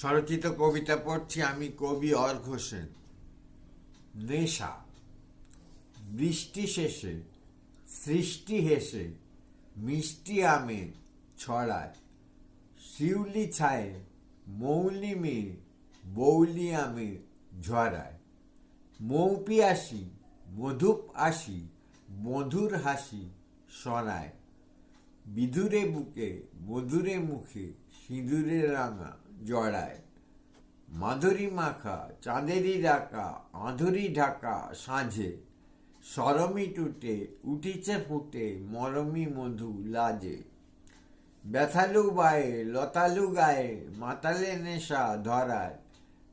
স্বরচিত কবিতা পড়ছি আমি, কবি অর্ঘ সেন। নেশা। বৃষ্টি শেষে সৃষ্টি হেসে মিষ্টি আমের ছড়ায়, শিউলি ছায়ে মৌলি মেয়ে বৌলি আমের ঝরায়। মৌপি আসি মধুপ আসি মধুর হাসি শোনায়, বিধুরে বুকে মধুরে মুখে সিঁদুরে রাঙা জড়ায়। মাধুরী মাখা চাঁদেরই ডাকা আঁধুরি ঢাকা সাঁঝে, সরমি টুটে উঠিছে ফুটে মরমি মধু লাজে। ব্যথালু বায়ে লতালু গায়ে মাতালে নেশা ধরায়,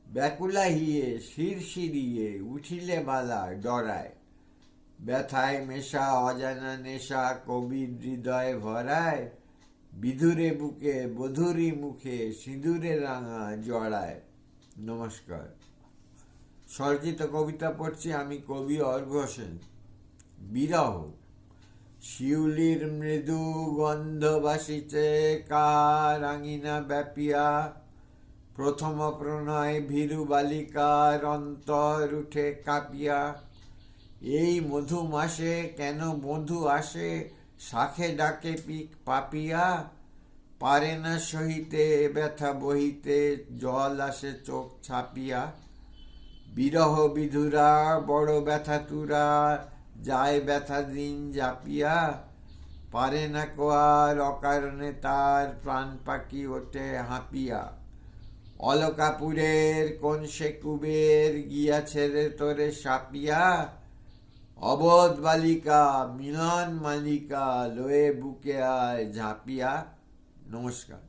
ব্যাকুলা হিয়ে শিরশিরিয়ে উঠিলে বালা ডরায়। ব্যথায় মেশা অজানা নেশা কবির হৃদয় ভরায়, বিধুরে বুকে বধুরি মুখে সিঁদুরে রাঙা জড়ায়। নমস্কার। স্বরচিত কবিতা পড়ছি আমি, কবি অর্ঘ সেন। বিরহ। শিউলির মৃদু গন্ধ বাসিছে কার আঙিনা ব্যাপিয়া, প্রথম প্রণয় ভীরু বালিকার অন্তর উঠে কাঁপিয়া। এই মধু মাসে কেন বধূ আসে শাখে ডাকে পিক পাপিয়া, পারে না সহিতে ব্যথা বহিতে জল আসে চোখ ছাপিয়া। বিরহ বিধুরা বড় ব্যথা তুরা যায় ব্যথা দিন জাপিয়া, পারে না কোয়ার অকারণে তার প্রাণ পাখি ওঠে হাঁপিয়া। অলকাপুরের কোন সে কুবের গিয়াছে রে তোরে সাপিয়া, অবোধ বালিকা মিলন মালিকা লয়ে বুকে আয় ঝাঁপিয়া। নমস্কার।